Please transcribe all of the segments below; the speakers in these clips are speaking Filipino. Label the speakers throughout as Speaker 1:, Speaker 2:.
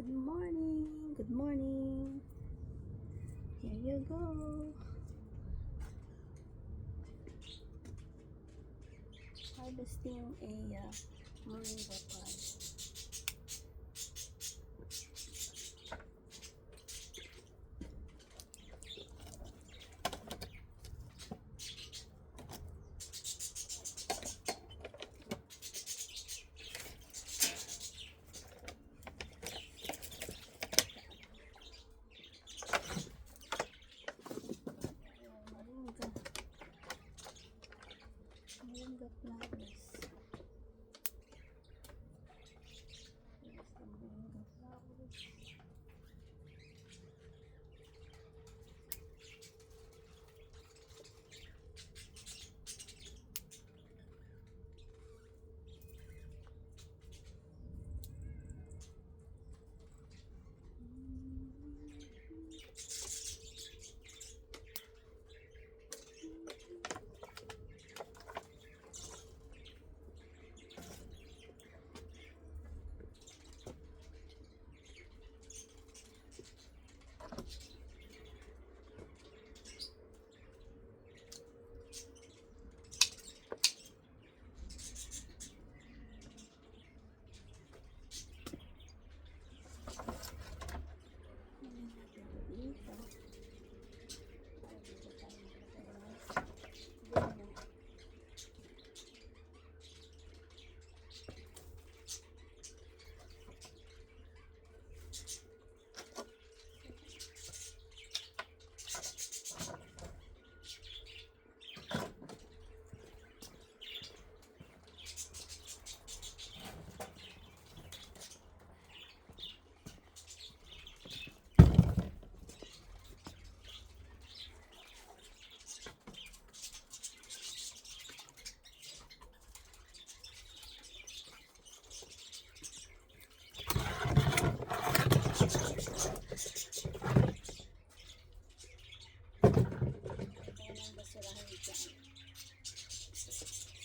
Speaker 1: Good morning. Good morning. Here you go. Harvesting a moringa pod. Moringa flowers. Here's the moringa flowers.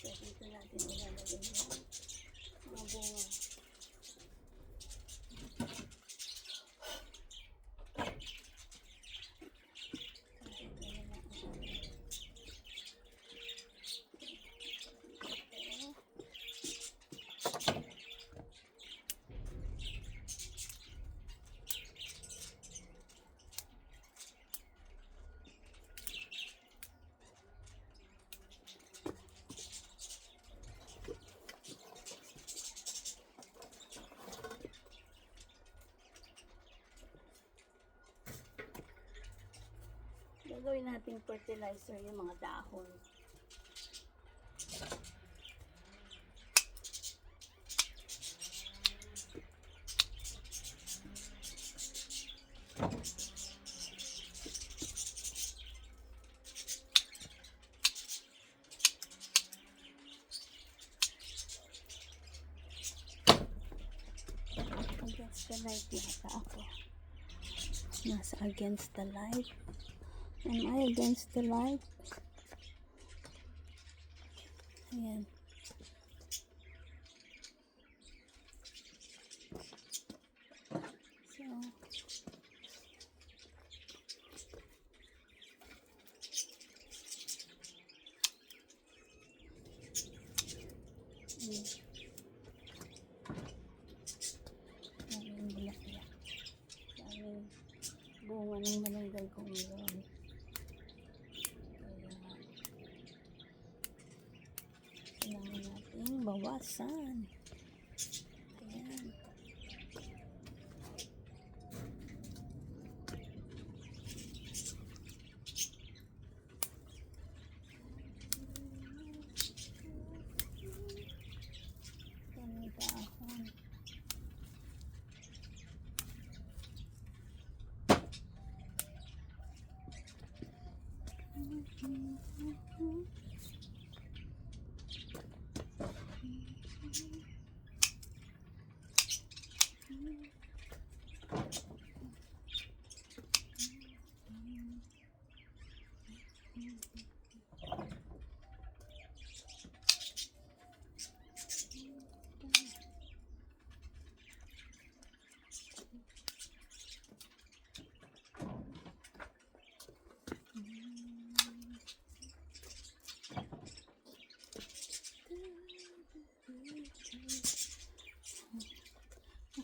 Speaker 1: So, dito natin ilalagay yung mga bunga. Gagawin natin fertilizer yung mga dahon. Against the light yata ako. Nasa against the light. Am I against the light? Ayan. So, daming bulaklak. Daming bunga ng malunggay kong yun. Kailangan natin bawasan. Ayan. Daming dahon.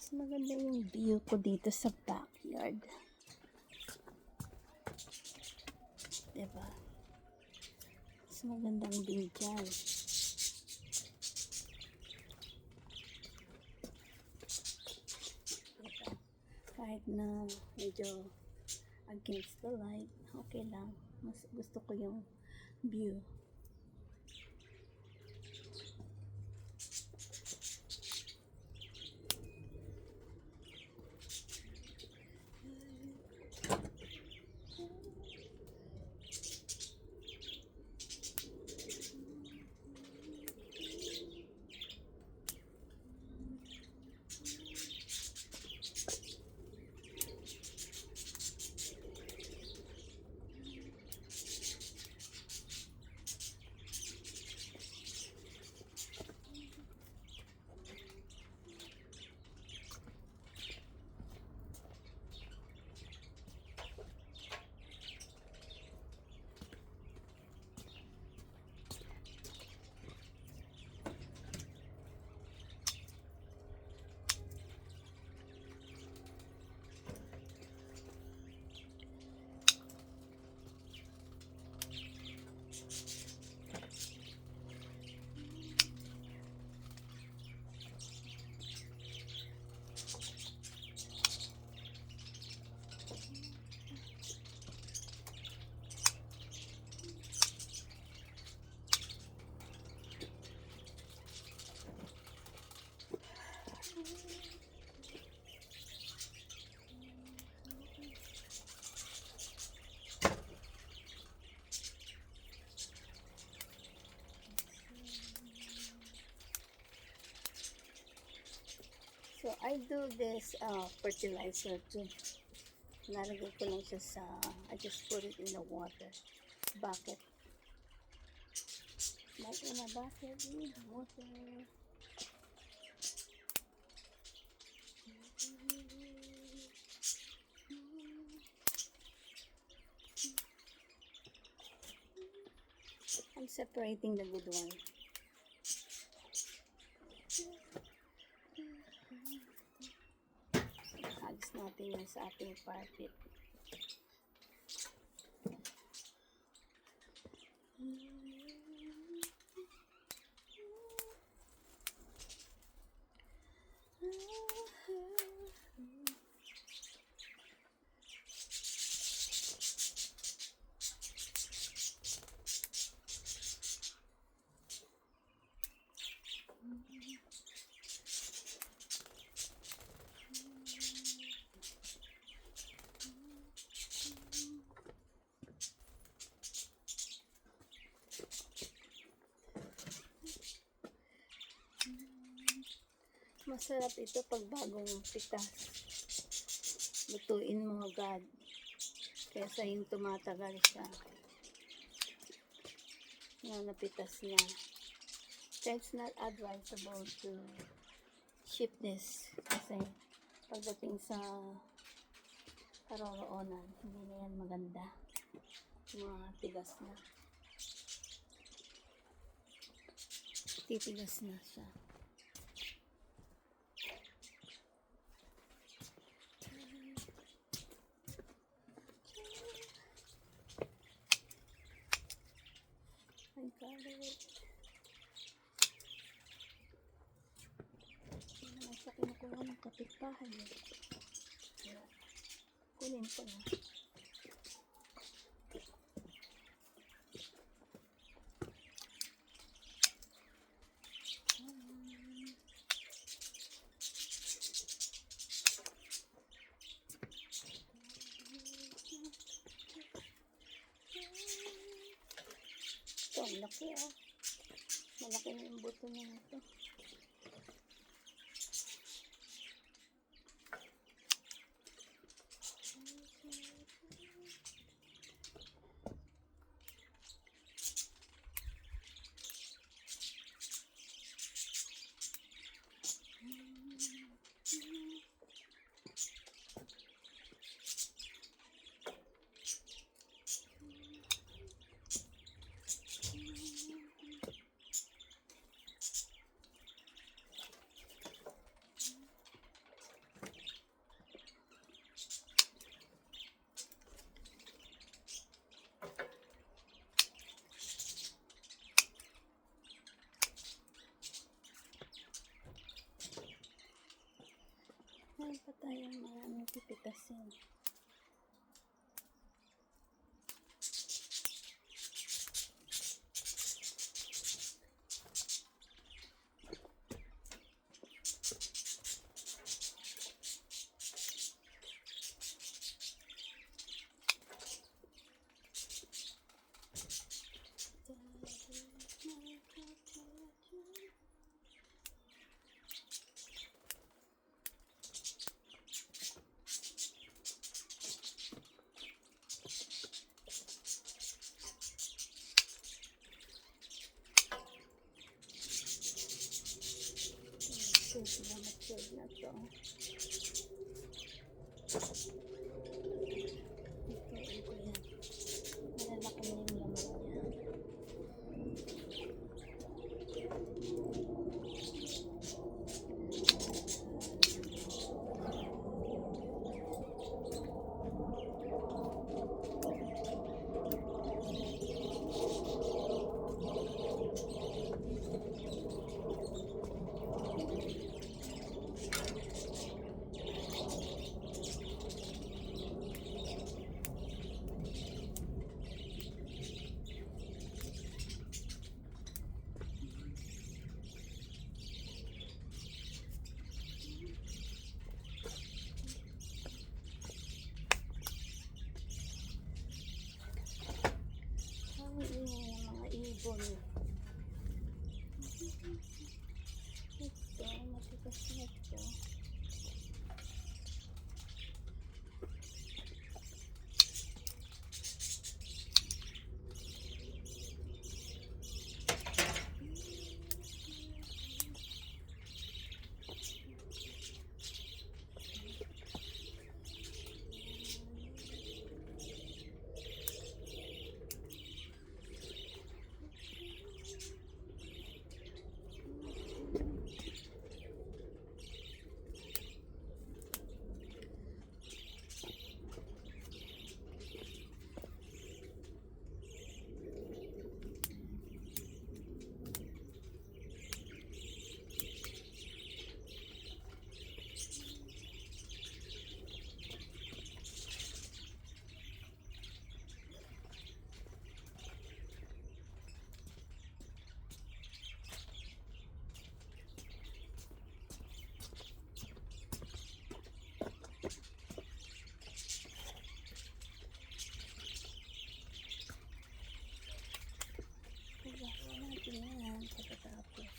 Speaker 1: Mas maganda yung view ko dito sa backyard. Diba? Mas magandang view dyan. Diba? Kahit na medyo against the light, okay lang. Mas gusto ko yung view. So, I do this fertilizer too. Nalagay ko lang siya sa, I just put it in the water bucket. Like in a bucket with water. I'm separating the good one. Hags natin yan sa ating carpet. Masarap ito pag bagong pitas. Lutuin mo agad. Kesa yung tumatagal siya. Napitas na. So it's not advisable to ship this. Kasi pagdating sa karoroonan, hindi na yan maganda. Mga tigas na. Titigas na siya. I got it. Hindi naman siya kinukuha ng kapitbahay. Kaya, kunin ko na. Ito, ang laki ah. Malaki na yung buto niya ito. Meron pa tayong maraming pipitasin. Matured na to. Ituin ko yan. Malalaki na yung laman niya. Ang ingay ng mga ibon. Ito, matigas na ito. Hugasan natin yan pagkatapos.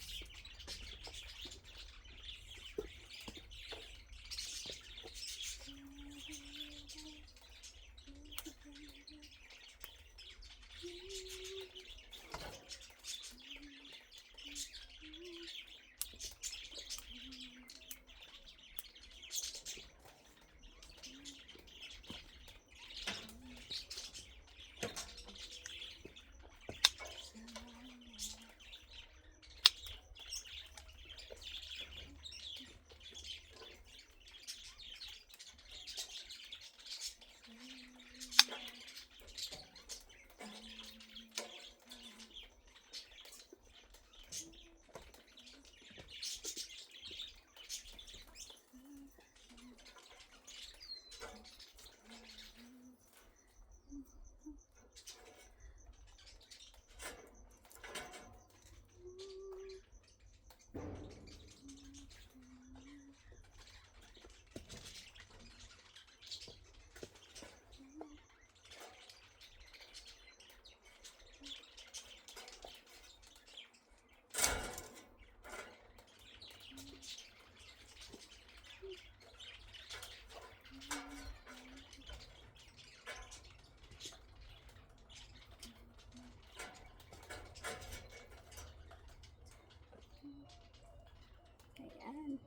Speaker 1: Ayan.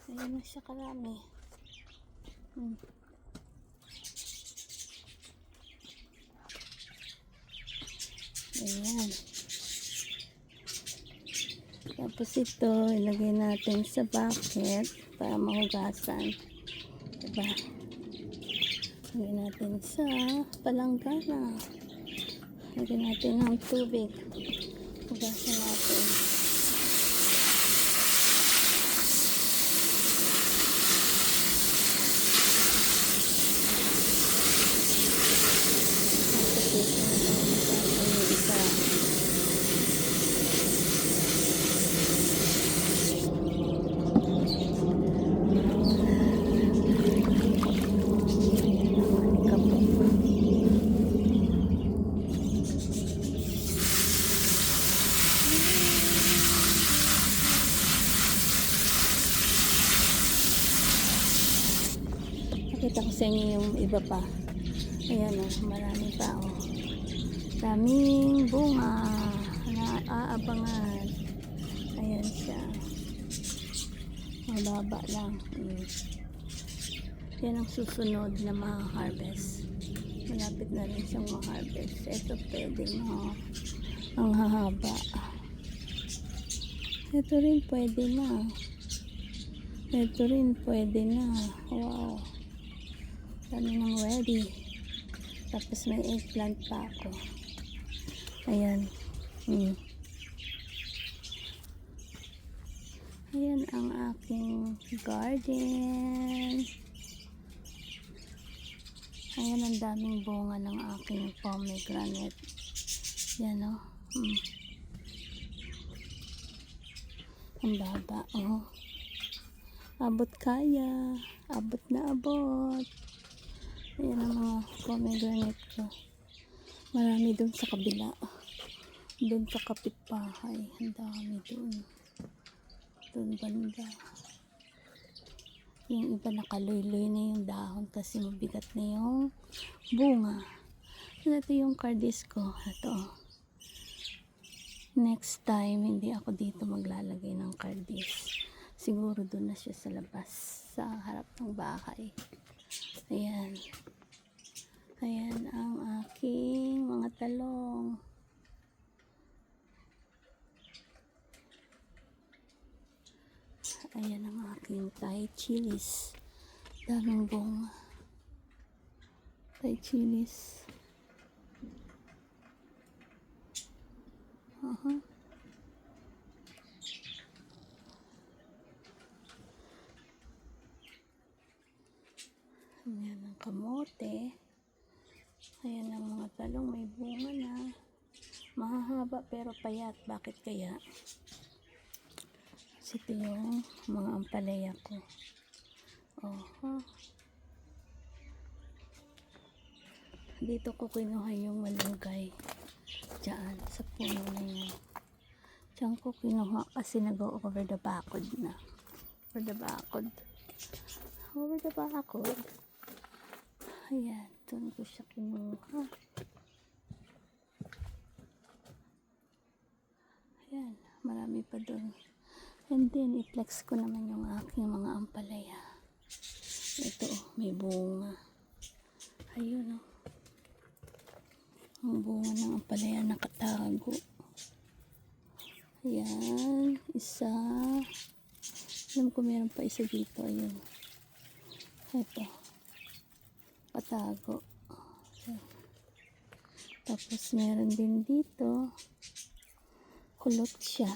Speaker 1: Ayan na siya karami. Ayan. Tapos ito, ilagay natin sa bucket para mahugasan. Diba? Ilagay natin sa palanggana. Ilagay natin ng tubig. Hugasan natin. Kita ko sa inyo yung iba pa. Ayan o, marami pa o. Daming bunga na aabangan. Ayan siya. Mababa lang. Yan ang susunod na ma-harvest. Malapit na rin siyang ma-harvest. Ito pwede mo. Ang hahaba. Ito rin pwede na. Ito rin pwede na. Wow. Dami nang ready. Tapos may eggplant pa ako. Ayan. Ayan ang aking garden. Ayan ang daming bunga ng aking pomegranate. Yan o. Ang baba o. Abot kaya. Abot na abot. Ayan ang mga pomegranate ko. Marami dun sa kabila. Dun sa kapitbahay. Ang dami dun. Dun banda. Yung iba nakaluloy na yung dahon kasi mabigat na yung bunga. Ito yung cardis ko. Ito. Next time, hindi ako dito maglalagay ng cardis. Siguro dun na siya sa labas. Sa harap ng bahay. Ayan. Ayan ang aking mga talong. Ayan ang aking Thai chilies. Daming bunga. Thai chilies. Ayan ang kamote. Ayan ang mga talong. May bunga na. Mahahaba pero payat. Bakit kaya? Ito yung mga ampalaya ko. Dito ko kinuha yung malunggay. Diyan, sa puno na yan. Diyan ko kinuha kasi nag-over the bakod na. Over the bakod. Over the bakod. Ayan, doon ko siya kinuha. Ayan, marami pa doon. And then, i-flex ko naman yung aking mga ampalaya. Ito, may bunga. Ayun, ang bunga ng ampalaya nakatago. Ayan, isa. Alam ko meron pa isa dito. Ayun. Ito. Patago. Tapos, meron din dito. Kulot siya.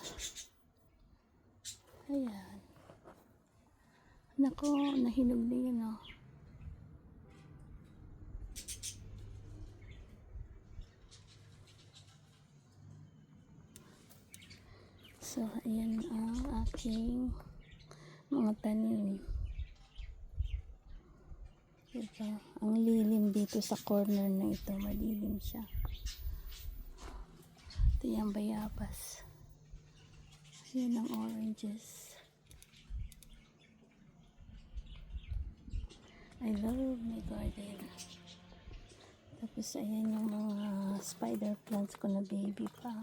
Speaker 1: Ayan. Nako, nahinog na yun, oh. So, ayan ang aking mga tanim. Diba? Ang lilim dito sa corner na ito. Malilim siya. Ito yung bayabas. Ayan ang oranges. I love my garden. Tapos ayan yung mga spider plants ko na baby pa.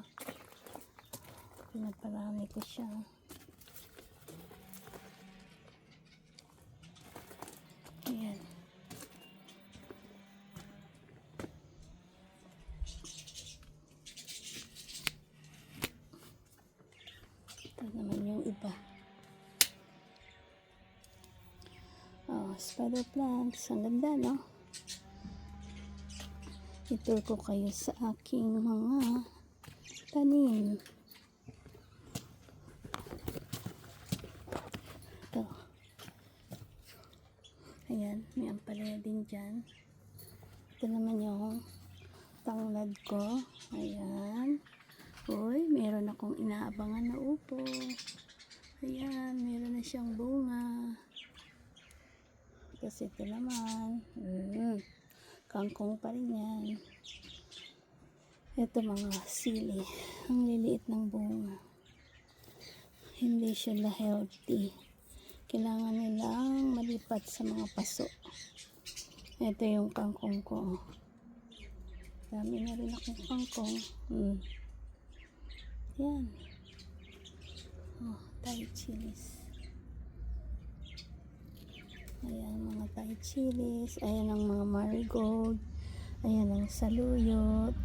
Speaker 1: Pinaparami ko siya. Ayan. Ito naman yung iba. Spider plants. Ang ganda, no? Ito ko kayo sa aking mga tanim. Ito. Ayan, may ampalaya din dyan. Ito naman yung tanglad ko. Ayan. Uy, meron akong inaabangan na upo. Ayan, meron na siyang bunga. Kasi ito naman, kangkong pa rin yan. Ito mga sili. Ang liliit ng bunga. Hindi sila healthy. Kailangan nilang malipat sa mga paso. Ito yung kangkong ko. Dami na rin akong kangkong. Yan. Oh, Thai chilies. Ayan mga Thai chilies. Ayan ang mga marigold. Ayan ang saluyot.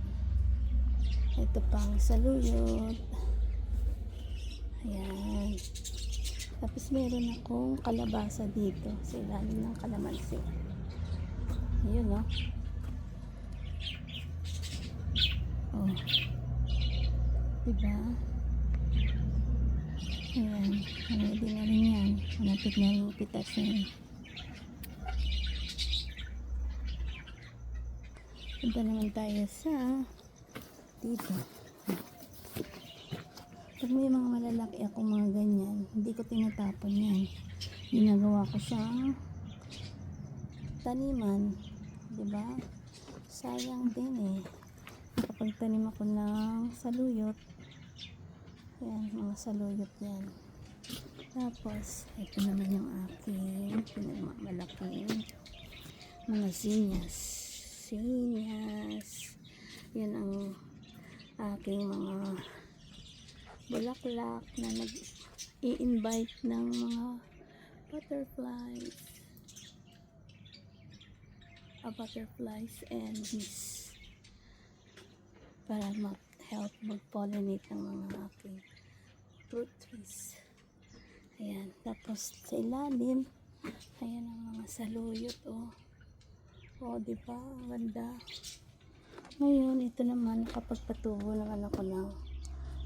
Speaker 1: Ito pang saluyot. Ayan. Tapos meron akong kalabasa dito sa ilalim ng kalamansi. Ayun, oh. Oh. Diba? Ayan. Ready na rin yan. Malapit na rin pitasin. Punta naman tayo sa dito. Pag may mga malalaki akong mga ganyan, hindi ko tinatapon yan. Ginagawa ko siyang taniman. Diba? Sayang din eh. Nakapagtanim ako ng saluyot. Ayan, mga saluyot yan. Tapos, ito naman yung aking pinagmamalaking mga sinyas. Yan ang aking mga bulaklak na nag-i-invite ng mga butterflies and bees para mag-help mag-pollinate ng mga aking fruit trees. Ayan, tapos sa ilalim ayan ang mga saluyot, diba? Ang ganda. Ngayon, ito naman, nakapagpatubo naman ako ng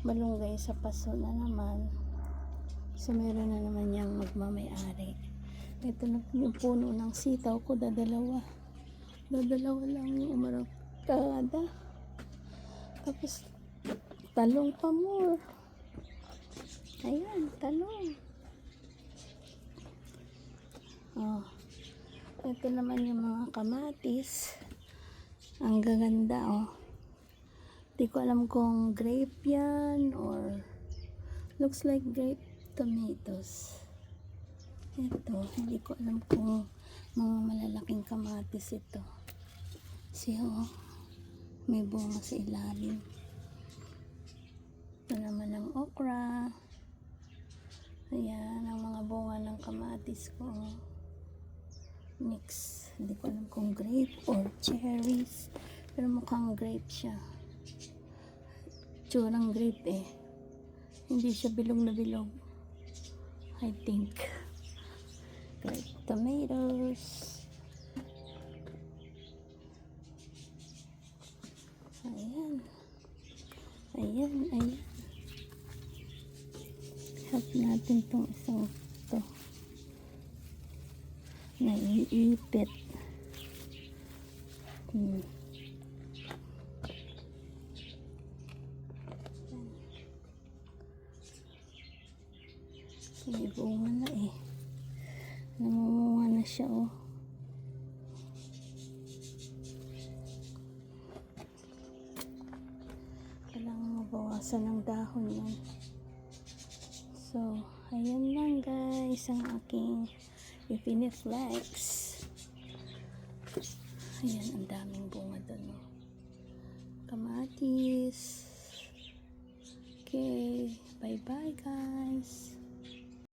Speaker 1: malunggay sa paso na naman. So, meron na naman yung magmamayari. Ito na yung puno ng sitaw ko, dadalawa lang yung umaragkada. Tapos, talong pa more. Ayan, talong. Ito naman yung mga kamatis. Ang gaganda, Di ko alam kung grape yan or looks like grape tomatoes. Ito, hindi ko alam kung mga malalaking kamatis ito. Kasi may bunga sa ilalim. Ito naman ang okra. Ayan, ang mga bunga ng kamatis ko. Mix. Hindi ko alam kung grape or cherries. Pero mukhang grape siya. Tsurang grape eh. Hindi siya bilog na bilog. I think. Grape tomatoes. Ayan. Help natin tong isang to. Naiipit. May bunga na eh. Namumunga na siya, Kailangan mabawasan ng dahon yan. So, ayan lang guys ang aking Epiniflex. Ayan, ang daming bunga doon, Kamatis. Okay, bye bye guys.